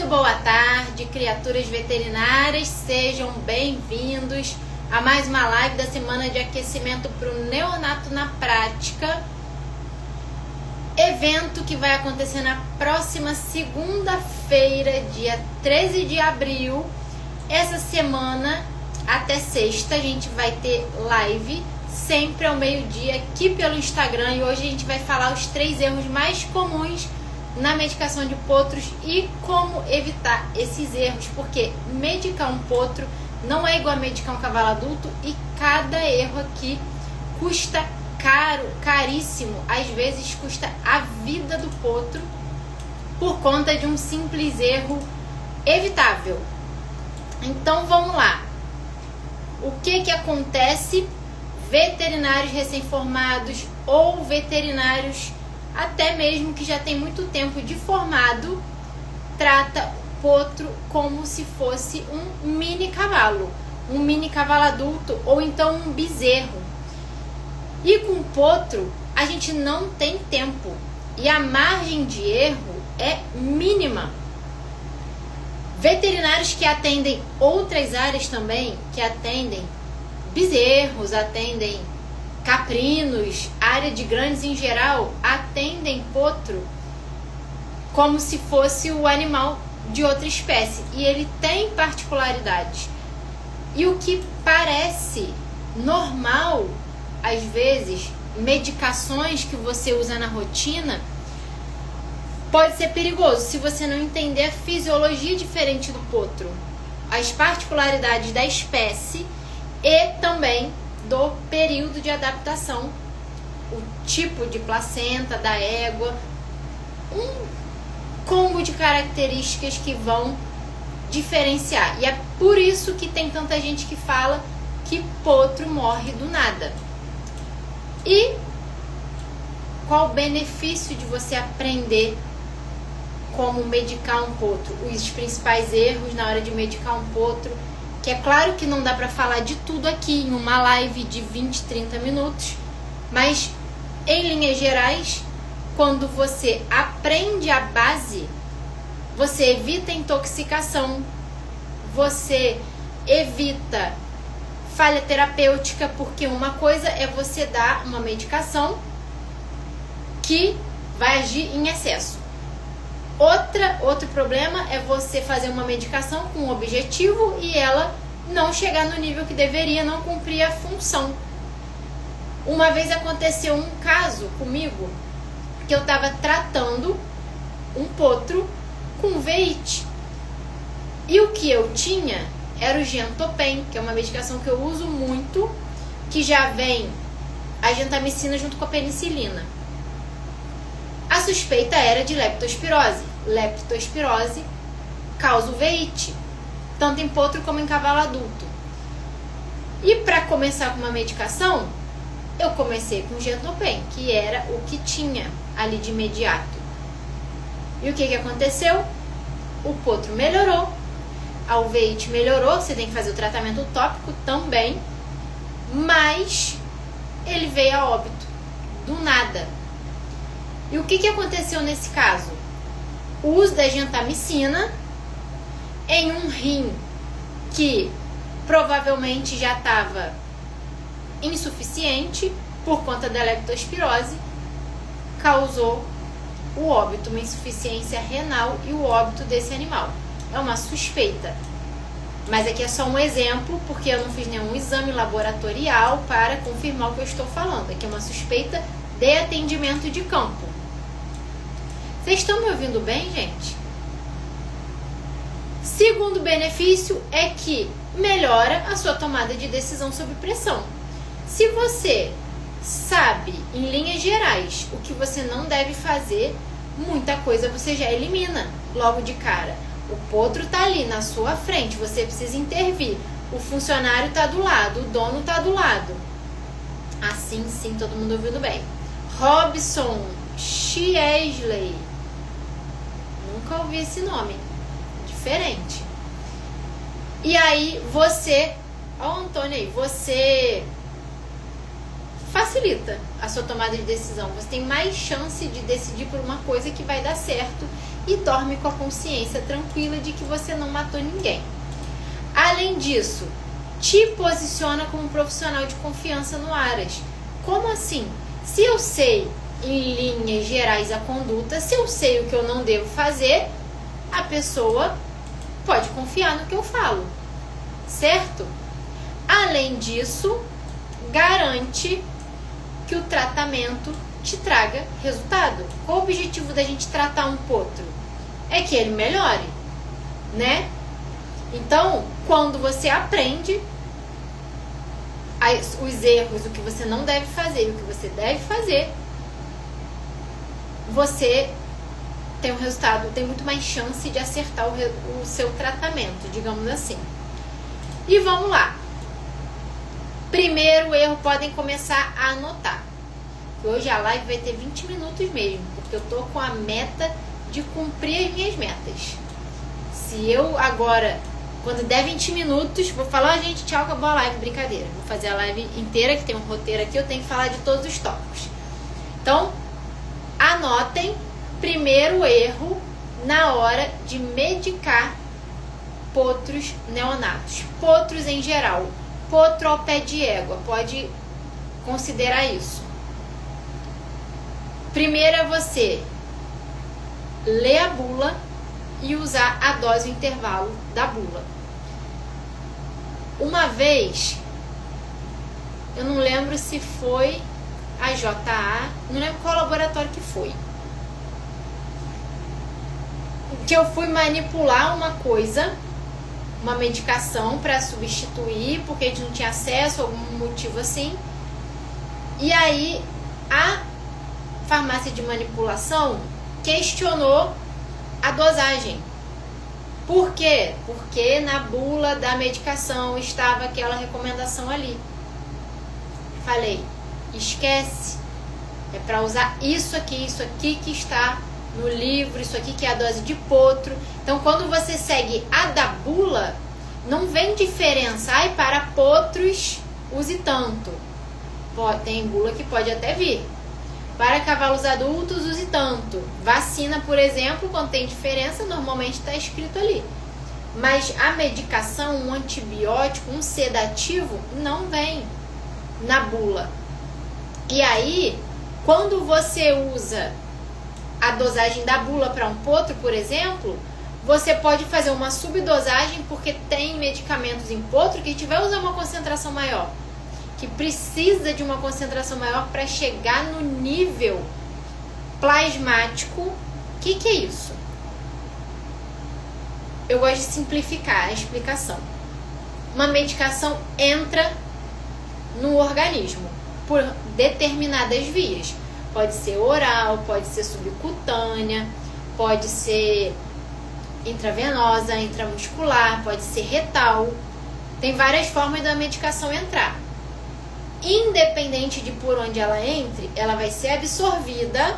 boa tarde, criaturas veterinárias, sejam bem-vindos a mais uma live da semana de aquecimento para o neonato na prática. Evento que vai acontecer na próxima segunda-feira, dia 13 de abril. Essa semana, até sexta, a gente vai ter live, sempre ao meio-dia, aqui pelo Instagram. E hoje a gente vai falar os 3 erros mais comuns na medicação de potros e como evitar esses erros, porque medicar um potro não é igual a medicar um cavalo adulto e cada erro aqui custa caro, caríssimo, às vezes custa a vida do potro por conta de um simples erro evitável. Então vamos lá. O que acontece? Veterinários recém-formados ou veterinários até mesmo que já tem muito tempo de formado, trata o potro como se fosse um mini cavalo adulto ou então um bezerro. E com o potro a gente não tem tempo e a margem de erro é mínima. Veterinários que atendem outras áreas também, que atendem bezerros, atendem caprinos, área de grandes em geral, atendem potro como se fosse o animal de outra espécie. E ele tem particularidades. E o que parece normal, às vezes, medicações que você usa na rotina, pode ser perigoso se você não entender a fisiologia diferente do potro, as particularidades da espécie e também do período de adaptação, o tipo de placenta da égua, um combo de características que vão diferenciar. E é por isso que tem tanta gente que fala que potro morre do nada. E qual o benefício de você aprender como medicar um potro? Os principais erros na hora de medicar um potro, que é claro que não dá para falar de tudo aqui em uma live de 20, 30 minutos, mas em linhas gerais, quando você aprende a base, você evita intoxicação, você evita falha terapêutica, porque uma coisa é você dar uma medicação que vai agir em excesso. Outro problema é você fazer uma medicação com um objetivo e ela não chegar no nível que deveria, não cumprir a função. Uma vez aconteceu um caso comigo que eu estava tratando um potro com veite. E o que eu tinha era o Gentopen, que é uma medicação que eu uso muito, que já vem a gentamicina junto com a penicilina. A suspeita era de leptospirose. Leptospirose causa o veite, tanto em potro como em cavalo adulto. E para começar com uma medicação, eu comecei com o Gentopen, que era o que tinha ali de imediato. E o que aconteceu? O potro melhorou, a veite melhorou, você tem que fazer o tratamento tópico também, mas ele veio a óbito, do nada. E o que aconteceu nesse caso? O uso da gentamicina em um rim que provavelmente já estava insuficiente por conta da leptospirose, causou o óbito, uma insuficiência renal e o óbito desse animal. É uma suspeita, mas aqui é só um exemplo, porque eu não fiz nenhum exame laboratorial para confirmar o que eu estou falando. Aqui é uma suspeita de atendimento de campo. Vocês estão me ouvindo bem, gente? Segundo benefício é que melhora a sua tomada de decisão sob pressão. Se você sabe, em linhas gerais, o que você não deve fazer, muita coisa você já elimina logo de cara. O potro está ali na sua frente, você precisa intervir. O funcionário está do lado, o dono está do lado. Assim, sim, todo mundo ouvindo bem. Robson Chiesley. Nunca ouvi esse nome. Diferente. E aí você... Ó o Antônio aí. Você facilita a sua tomada de decisão. Você tem mais chance de decidir por uma coisa que vai dar certo e dorme com a consciência tranquila de que você não matou ninguém. Além disso, te posiciona como um profissional de confiança no Áries. Como assim? Se eu sei em linhas gerais a conduta, se eu sei o que eu não devo fazer, a pessoa pode confiar no que eu falo, certo? Além disso, garante que o tratamento te traga resultado. Qual o objetivo da gente tratar um potro? É que ele melhore, né? Então, quando você aprende os erros, o que você não deve fazer e o que você deve fazer, você tem um resultado, tem muito mais chance de acertar o seu tratamento, digamos assim. E vamos lá. Primeiro erro, podem começar a anotar. Hoje a live vai ter 20 minutos mesmo, porque eu tô com a meta de cumprir as minhas metas. Se eu agora, quando der 20 minutos, vou falar, gente, tchau, acabou a live, brincadeira. Vou fazer a live inteira, que tem um roteiro aqui, eu tenho que falar de todos os tópicos. Então, anotem. Primeiro erro na hora de medicar potros neonatos. Potros em geral. Potro ao pé de égua. Pode considerar isso. Primeiro é você ler a bula e usar a dose e o intervalo da bula. Uma vez, eu não lembro se foi a JA, não lembro qual laboratório que foi, que eu fui manipular uma coisa, uma medicação para substituir, porque a gente não tinha acesso, algum motivo assim. E aí a farmácia de manipulação questionou a dosagem. Por quê? Porque na bula da medicação estava aquela recomendação ali. Falei, esquece, é para usar isso aqui que está no livro, isso aqui que é a dose de potro. Então, quando você segue a da bula, não vem diferença. Ai, para potros, use tanto. Tem bula que pode até vir. Para cavalos adultos, use tanto. Vacina, por exemplo, quando tem diferença, normalmente está escrito ali. Mas a medicação, um antibiótico, um sedativo, não vem na bula. E aí, quando você usa a dosagem da bula para um potro, por exemplo, você pode fazer uma subdosagem, porque tem medicamentos em potro que a gente vai usar uma concentração maior, que precisa de uma concentração maior para chegar no nível plasmático. O que é isso? Eu gosto de simplificar a explicação. Uma medicação entra no organismo por determinadas vias. Pode ser oral, pode ser subcutânea, pode ser intravenosa, intramuscular, pode ser retal. Tem várias formas da medicação entrar. Independente de por onde ela entre, ela vai ser absorvida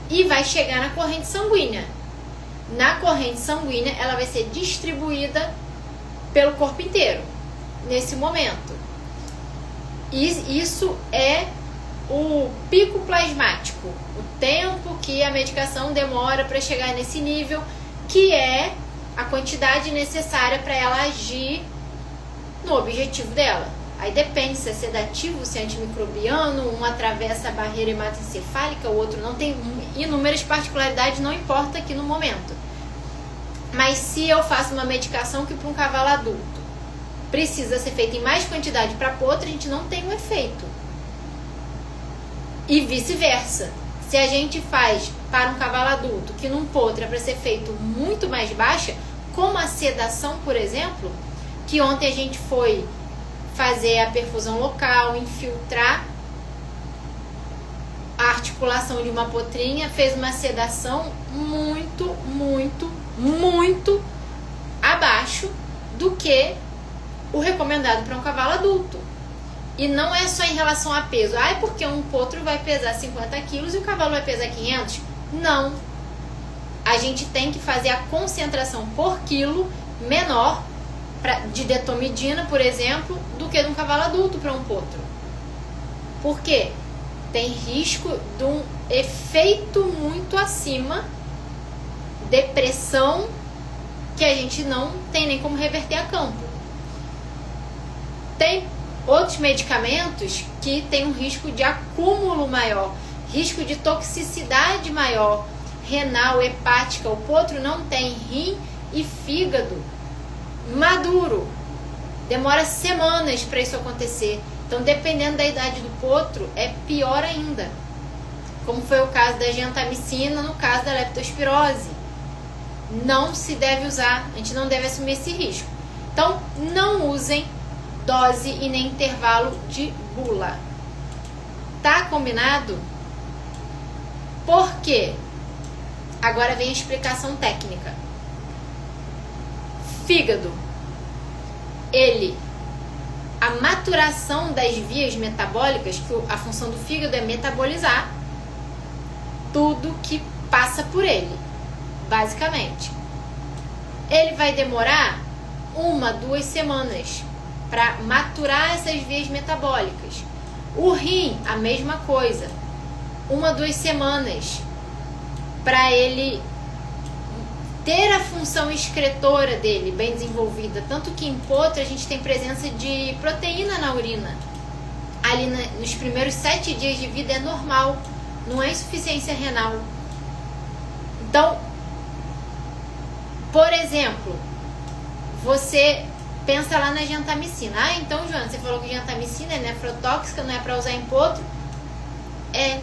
e vai chegar na corrente sanguínea. Na corrente sanguínea, ela vai ser distribuída pelo corpo inteiro, nesse momento. E isso é o pico plasmático, o tempo que a medicação demora para chegar nesse nível, que é a quantidade necessária para ela agir no objetivo dela. Aí depende se é sedativo, se é antimicrobiano, um atravessa a barreira hematoencefálica, o outro não. Tem inúmeras particularidades, não importa aqui no momento. Mas se eu faço uma medicação que para um cavalo adulto precisa ser feita em mais quantidade para potro, a gente não tem um efeito. E vice-versa. Se a gente faz para um cavalo adulto que num potro é para ser feito muito mais baixa, como a sedação, por exemplo, que ontem a gente foi fazer a perfusão local, infiltrar a articulação de uma potrinha, fez uma sedação muito, muito, muito abaixo do que o recomendado para um cavalo adulto. E não é só em relação a peso. Ah, é porque um potro vai pesar 50 quilos e o cavalo vai pesar 500? Não. A gente tem que fazer a concentração por quilo menor de detomidina, por exemplo, do que de um cavalo adulto para um potro. Por quê? Tem risco de um efeito muito acima, depressão, que a gente não tem nem como reverter a campo. Tem outros medicamentos que tem um risco de acúmulo maior, risco de toxicidade maior, renal, hepática. O potro não tem rim e fígado maduro. Demora semanas para isso acontecer. Então, dependendo da idade do potro, é pior ainda. Como foi o caso da gentamicina no caso da leptospirose. Não se deve usar, a gente não deve assumir esse risco. Então, não usem dose e nem intervalo de bula. Tá combinado? Por quê? Agora vem a explicação técnica. Fígado. A maturação das vias metabólicas, que a função do fígado é metabolizar tudo que passa por ele, basicamente. Ele vai demorar 1-2 semanas para maturar essas vias metabólicas. O rim, a mesma coisa. 1-2 semanas para ele ter a função excretora dele bem desenvolvida. Tanto que em potro a gente tem presença de proteína na urina. Ali nos primeiros 7 dias de vida é normal, não é insuficiência renal. Então, por exemplo, você pensa lá na gentamicina. Ah, então, Joana, você falou que gentamicina é nefrotóxica, não é para usar em potro? É.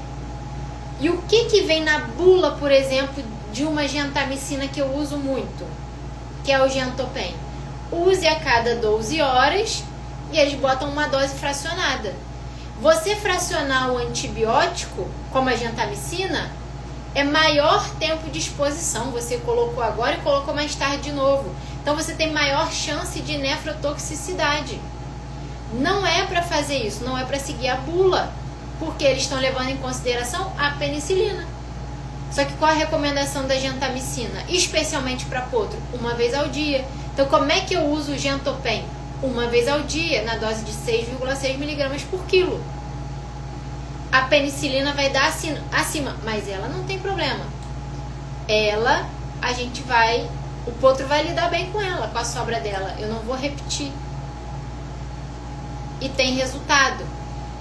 E o que vem na bula, por exemplo, de uma gentamicina que eu uso muito, que é o Gentopen? Use a cada 12 horas e eles botam uma dose fracionada. Você fracionar o antibiótico, como a gentamicina, é maior tempo de exposição. Você colocou agora e colocou mais tarde de novo. Então você tem maior chance de nefrotoxicidade. Não é para fazer isso, não é para seguir a bula, porque eles estão levando em consideração a penicilina. Só que qual a recomendação da gentamicina? Especialmente para potro? 1 vez ao dia. Então como é que eu uso o Gentopen? 1 vez ao dia, na dose de 6,6 mg por quilo. A penicilina vai dar acima, mas ela não tem problema. O potro vai lidar bem com ela, com a sobra dela. Eu não vou repetir. E tem resultado.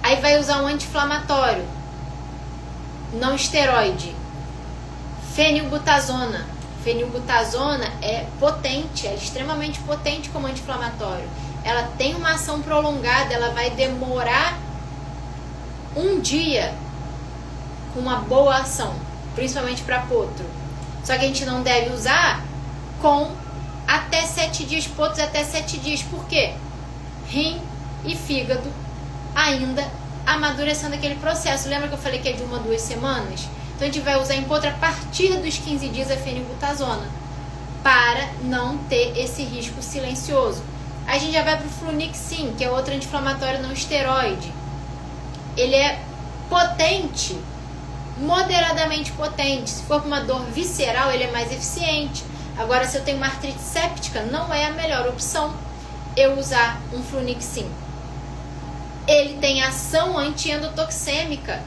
Aí vai usar um anti-inflamatório, não esteroide. Fenilbutazona. Fenilbutazona é potente, é extremamente potente como anti-inflamatório. Ela tem uma ação prolongada, ela vai demorar 1 dia com uma boa ação, principalmente para potro. Só que a gente não deve usar com até 7 dias, potros até 7 dias. Por quê? Rim e fígado ainda amadurecendo aquele processo. Lembra que eu falei que é de 1-2 semanas? Então a gente vai usar em potro a partir dos 15 dias a fenilbutazona, para não ter esse risco silencioso. Aí a gente já vai para o Flunixin, que é outro anti-inflamatório não esteroide. Ele é potente, moderadamente potente. Se for para uma dor visceral, ele é mais eficiente. Agora, se eu tenho uma artrite séptica, não é a melhor opção eu usar um Flunixin. Ele tem ação anti-endotoxêmica.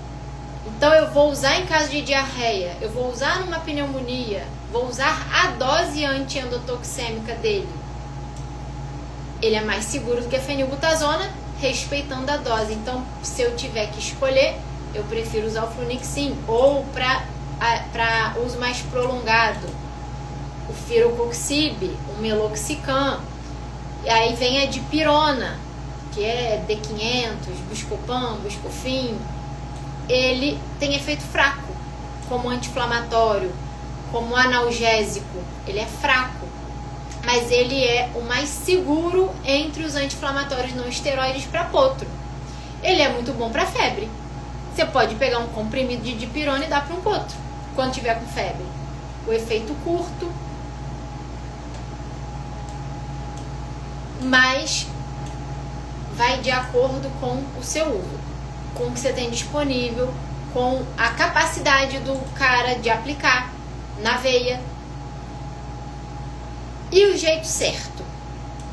Então, eu vou usar em caso de diarreia, eu vou usar numa pneumonia, vou usar a dose anti-endotoxêmica dele. Ele é mais seguro do que a fenilbutazona, respeitando a dose. Então, se eu tiver que escolher, eu prefiro usar o Flunixin, ou para uso mais prolongado, o Firocoxib, o Meloxicam. E aí vem a dipirona, que é D500, Buscopan, Buscofim. Ele tem efeito fraco, como anti-inflamatório, como analgésico. Ele é fraco, mas ele é o mais seguro entre os anti-inflamatórios não esteroides para potro. Ele é muito bom para febre. Você pode pegar um comprimido de dipirona e dar para um potro quando tiver com febre. O efeito curto, mas vai de acordo com o seu uso, com o que você tem disponível, com a capacidade do cara de aplicar na veia e o jeito certo.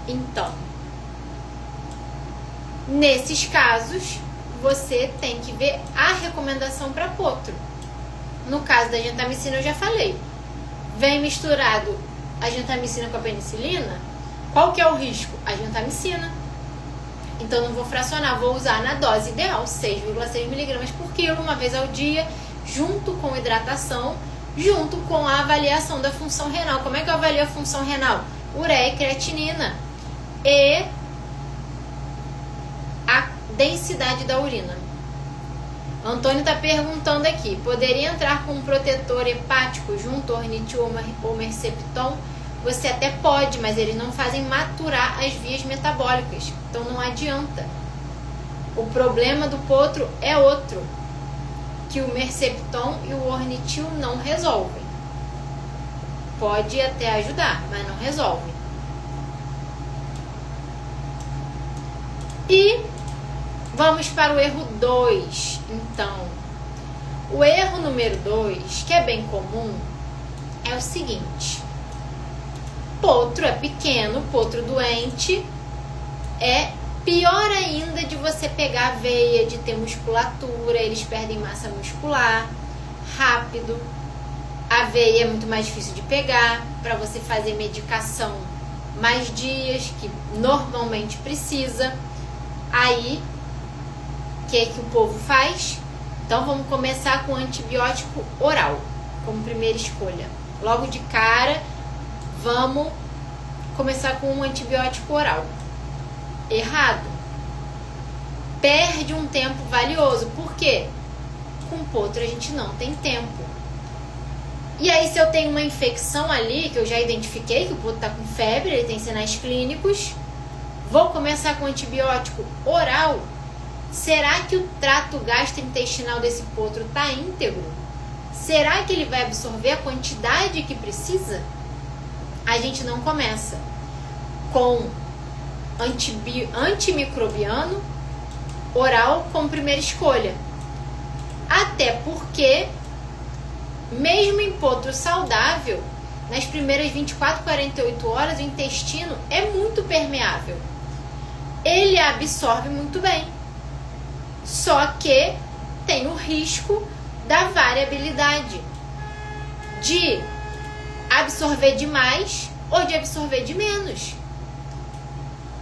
Então, nesses casos, você tem que ver a recomendação para potro. No caso da gentamicina, eu já falei. Vem misturado a gentamicina com a penicilina, qual que é o risco? A gentamicina. Então, não vou fracionar, vou usar na dose ideal, 6,6 mg por quilo, uma vez ao dia, junto com hidratação, junto com a avaliação da função renal. Como é que eu avalio a função renal? Ureia e creatinina e a densidade da urina. Antônio está perguntando aqui, poderia entrar com um protetor hepático junto ao ornitil ou mercepton? Você até pode, mas eles não fazem maturar as vias metabólicas, então não adianta. O problema do potro é outro, que o mercepton e o ornitil não resolvem. Pode até ajudar, mas não resolve. E vamos para o erro 2. Então, o erro número 2, que é bem comum, é o seguinte. Potro é pequeno, potro doente, é pior ainda de você pegar a veia, de ter musculatura, eles perdem massa muscular rápido. A veia é muito mais difícil de pegar, para você fazer medicação mais dias, que normalmente precisa. Aí, o que o povo faz? Então, vamos começar com antibiótico oral, como primeira escolha. Logo de cara, vamos começar com um antibiótico oral. Errado. Perde um tempo valioso. Por quê? Com potro a gente não tem tempo. E aí, se eu tenho uma infecção ali, que eu já identifiquei que o potro está com febre, ele tem sinais clínicos, vou começar com antibiótico oral. Será que o trato gastrointestinal desse potro está íntegro? Será que ele vai absorver a quantidade que precisa? A gente não começa com antimicrobiano oral como primeira escolha. Até porque, mesmo em potro saudável, nas primeiras 24, 48 horas, o intestino é muito permeável. Ele absorve muito bem. Só que tem o risco da variabilidade de absorver demais ou de absorver de menos.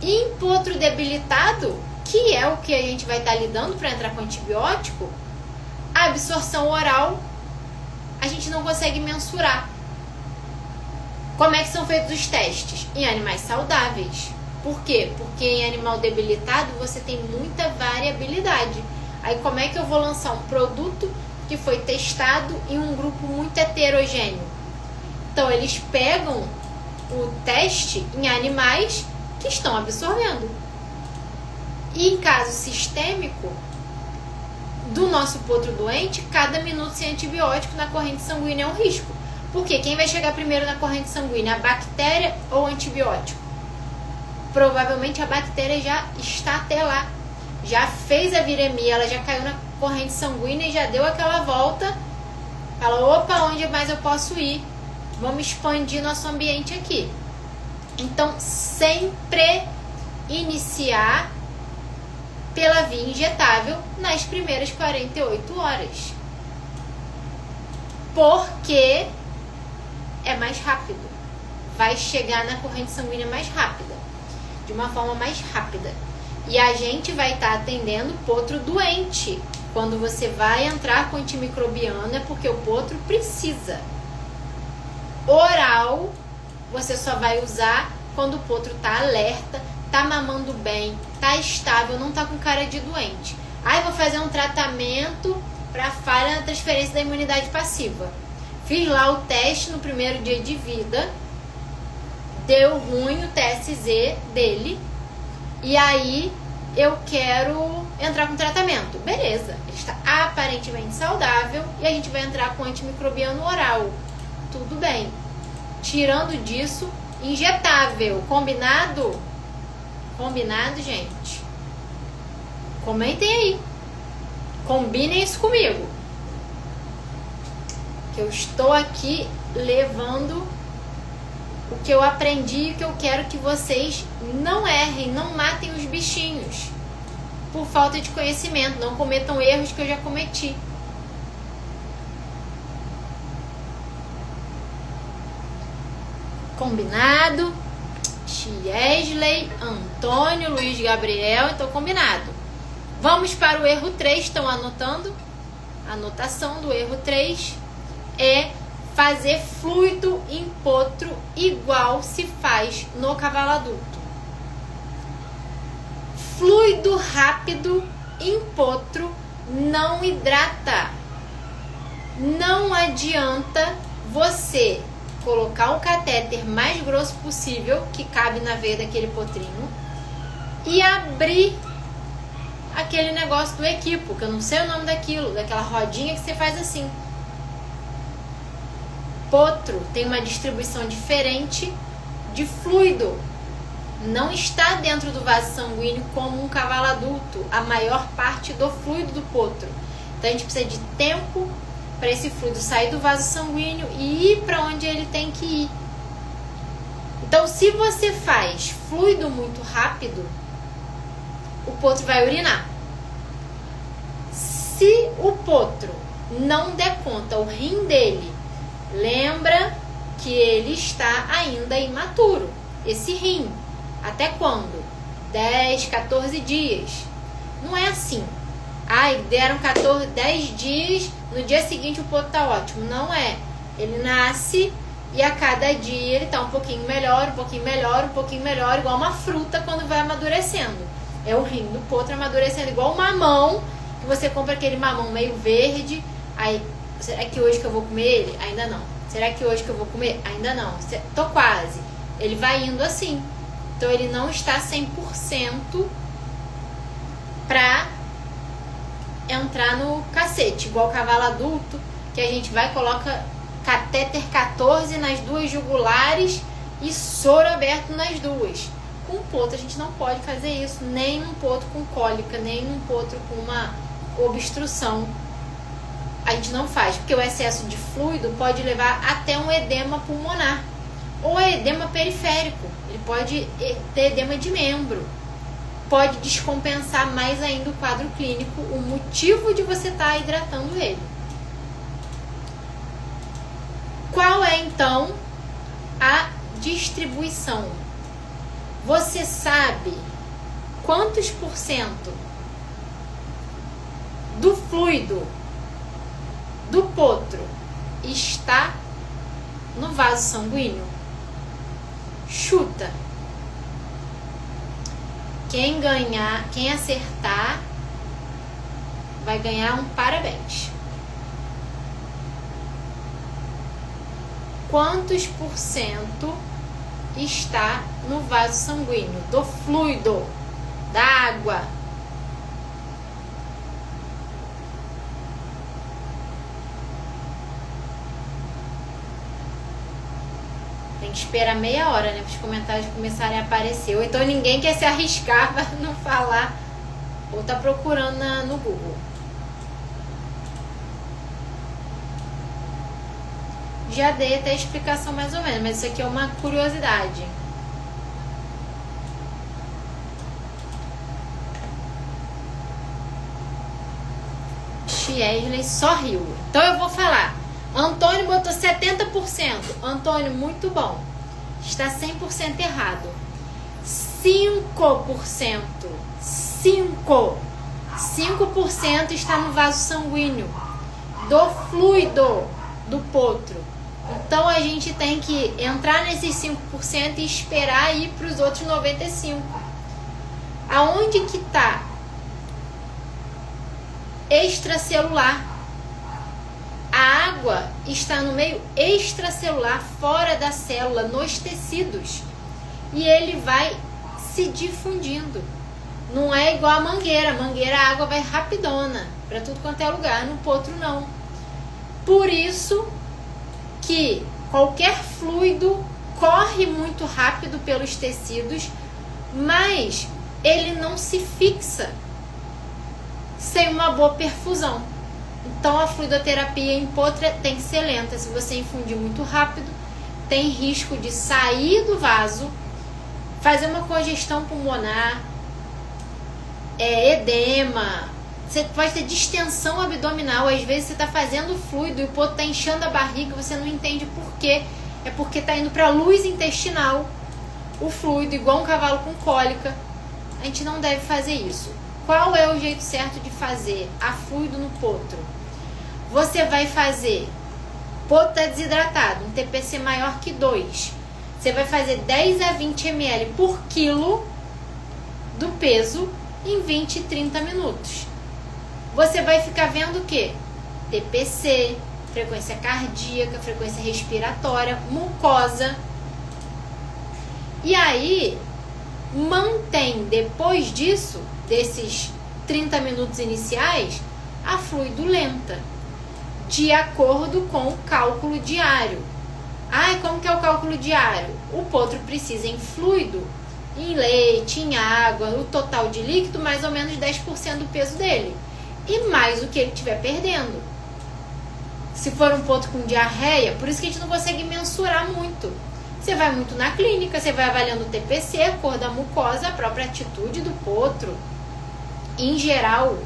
E em potro debilitado, que é o que a gente vai estar lidando para entrar com antibiótico, a absorção oral a gente não consegue mensurar. Como é que são feitos os testes? Em animais saudáveis. Por quê? Porque em animal debilitado você tem muita variabilidade. Aí como é que eu vou lançar um produto que foi testado em um grupo muito heterogêneo? Então eles pegam o teste em animais que estão absorvendo. E em caso sistêmico, do nosso potro doente, cada minuto sem antibiótico na corrente sanguínea é um risco. Porque quem vai chegar primeiro na corrente sanguínea, a bactéria ou o antibiótico? Provavelmente a bactéria já está até lá, já fez a viremia, ela já caiu na corrente sanguínea e já deu aquela volta. Fala, opa, onde mais eu posso ir? Vamos expandir nosso ambiente aqui. Então, sempre iniciar pela via injetável nas primeiras 48 horas. Porque é mais rápido. Vai chegar na corrente sanguínea mais rápida. De uma forma mais rápida. E a gente vai estar atendendo potro doente. Quando você vai entrar com antimicrobiano é porque o potro precisa. Oral, você só vai usar quando o potro está alerta, está mamando bem, está estável, não está com cara de doente. Aí vou fazer um tratamento para falha na transferência da imunidade passiva. Fiz lá o teste no primeiro dia de vida, deu ruim o TSZ dele, e aí eu quero entrar com tratamento. Beleza, ele está aparentemente saudável e a gente vai entrar com antimicrobiano oral. Tudo bem. Tirando disso, injetável. Combinado? Combinado, gente? Comentem aí. Combinem isso comigo. Que eu estou aqui levando o que eu aprendi e o que eu quero que vocês não errem, não matem os bichinhos. por falta de conhecimento. Não cometam erros que eu já cometi. Combinado? Chiesley, Antônio, Luiz Gabriel, então combinado. Vamos para o erro 3, estão anotando? A anotação do erro 3 é fazer fluido em potro igual se faz no cavalo adulto. Fluido rápido em potro não hidrata. Não adianta você colocar um catéter mais grosso possível, que cabe na veia daquele potrinho, e abrir aquele negócio do equipo, que eu não sei o nome daquilo, daquela rodinha que você faz assim. Potro tem uma distribuição diferente de fluido. Não está dentro do vaso sanguíneo como um cavalo adulto, a maior parte do fluido do potro. Então a gente precisa de tempo para esse fluido sair do vaso sanguíneo e ir para onde ele tem que ir. Então, se você faz fluido muito rápido, o potro vai urinar. Se o potro não der conta, o rim dele, lembra que ele está ainda imaturo. Esse rim, até quando? 10, 14 dias. Não é assim. Ai, deram 10 dias, no dia seguinte o potro tá ótimo. Não é. Ele nasce e a cada dia ele tá um pouquinho melhor, um pouquinho melhor, um pouquinho melhor, igual uma fruta quando vai amadurecendo. É o rim do potro amadurecendo, igual um mamão, que você compra aquele mamão meio verde. Aí, será que hoje que eu vou comer ele? Ainda não. Será que hoje que eu vou comer? Ainda não. Tô quase. Ele vai indo assim. Então ele não está 100% pra entrar no cacete, igual o cavalo adulto, que a gente vai e coloca catéter 14 nas duas jugulares e soro aberto nas duas. Com o potro a gente não pode fazer isso, nem num potro com cólica, nem num potro com uma obstrução. A gente não faz, porque o excesso de fluido pode levar até um edema pulmonar ou edema periférico. Ele pode ter edema de membro. Pode descompensar mais ainda o quadro clínico, o motivo de você estar hidratando ele. Qual é, então, a distribuição? Você sabe quantos por cento do fluido do potro está no vaso sanguíneo? Chuta. Quem ganhar, quem acertar, vai ganhar um parabéns. Quantos por cento está no vaso sanguíneo? Do fluido, da água. Tem que esperar meia hora, né, para os comentários começarem a aparecer. Ou então ninguém quer se arriscar para não falar. Ou tá procurando no Google. Já dei até a explicação mais ou menos, mas isso aqui é uma curiosidade. Chiesley só riu. Então eu vou falar. Antônio botou 70%. Antônio, muito bom. Está 100% errado. 5%. 5% está no vaso sanguíneo do fluido do potro. Então a gente tem que entrar nesses 5% e esperar ir para os outros 95%. Aonde que está? Extracelular. A água está no meio extracelular, fora da célula, nos tecidos. E ele vai se difundindo. Não é igual a mangueira. A mangueira, a água vai rapidona para tudo quanto é lugar. No potro, não. Por isso que qualquer fluido corre muito rápido pelos tecidos, mas ele não se fixa sem uma boa perfusão. Então a fluidoterapia em potro tem que ser lenta. Se você infundir muito rápido, tem risco de sair do vaso, fazer uma congestão pulmonar, edema, você pode ter distensão abdominal. Às vezes você está fazendo fluido e o poto está inchando a barriga, você não entende por quê. É porque está indo para a luz intestinal o fluido, igual um cavalo com cólica. A gente não deve fazer isso. Qual é o jeito certo de fazer a fluido no potro? Você vai fazer, poto está desidratado, um TPC maior que 2. Você vai fazer 10 a 20 ml por quilo do peso em 20 e 30 minutos. Você vai ficar vendo o quê? TPC, frequência cardíaca, frequência respiratória, mucosa. E aí, mantém depois disso, desses 30 minutos iniciais, a fluido lenta, de acordo com o cálculo diário. Ai, como que é o cálculo diário? O potro precisa em fluido, em leite, em água, o total de líquido, mais ou menos 10% do peso dele. E mais o que ele estiver perdendo. Se for um potro com diarreia, por isso que a gente não consegue mensurar muito. Você vai muito na clínica, você vai avaliando o TPC, a cor da mucosa, a própria atitude do potro, em geral,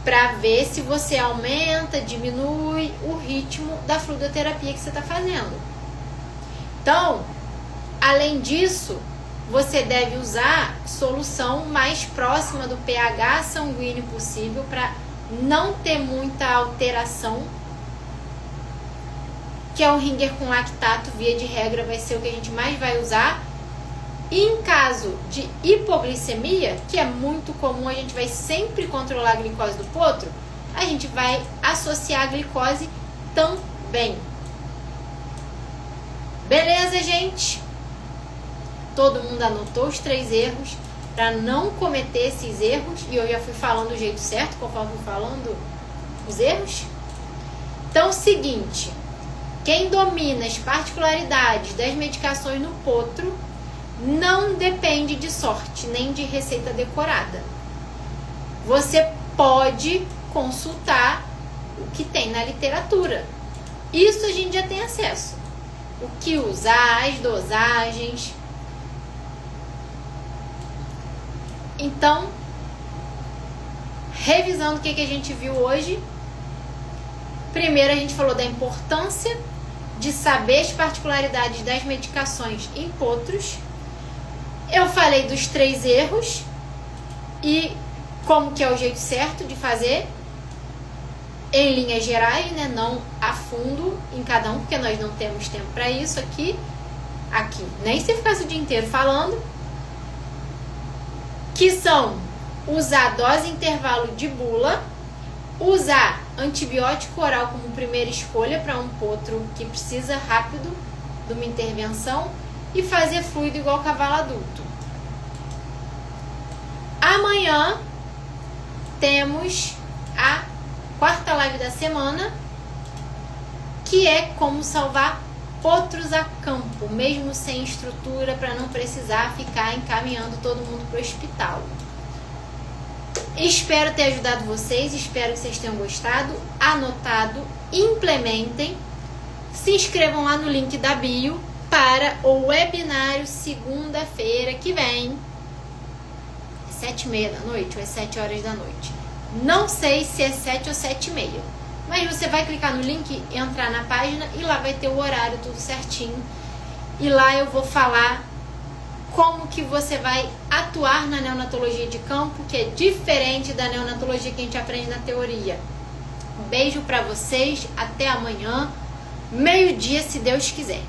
para ver se você aumenta, diminui o ritmo da fluidoterapia que você está fazendo. Então, além disso, você deve usar solução mais próxima do pH sanguíneo possível para não ter muita alteração, que é o Ringer com lactato, via de regra vai ser o que a gente mais vai usar. E em caso de hipoglicemia, que é muito comum, a gente vai sempre controlar a glicose do potro, a gente vai associar a glicose também. Beleza, gente? Todo mundo anotou os 3 erros para não cometer esses erros, e eu já fui falando do jeito certo conforme fui falando os erros. Então, seguinte, quem domina as particularidades das medicações no potro não depende de sorte, nem de receita decorada. Você pode consultar o que tem na literatura. Isso a gente já tem acesso. O que usar, as dosagens. Então, revisando o que a gente viu hoje. Primeiro a gente falou da importância de saber as particularidades das medicações em potros. Eu falei dos 3 erros e como que é o jeito certo de fazer em linhas gerais, né? Não a fundo em cada um, porque nós não temos tempo para isso aqui. Nem se ficasse o dia inteiro falando. Que são usar dose intervalo de bula, usar antibiótico oral como primeira escolha para um potro que precisa rápido de uma intervenção e fazer fluido igual cavalo adulto. Amanhã temos a 4ª live da semana, que é como salvar potros a campo, mesmo sem estrutura, para não precisar ficar encaminhando todo mundo para o hospital. Espero ter ajudado vocês, espero que vocês tenham gostado, anotado, implementem, se inscrevam lá no link da bio para o webinário segunda-feira que vem, 7h30 da noite ou 7 horas da noite. Não sei se é 7 ou 7h30, mas você vai clicar no link, entrar na página e lá vai ter o horário tudo certinho. E lá eu vou falar como que você vai atuar na neonatologia de campo, que é diferente da neonatologia que a gente aprende na teoria. Um beijo para vocês, até amanhã, meio-dia, se Deus quiser.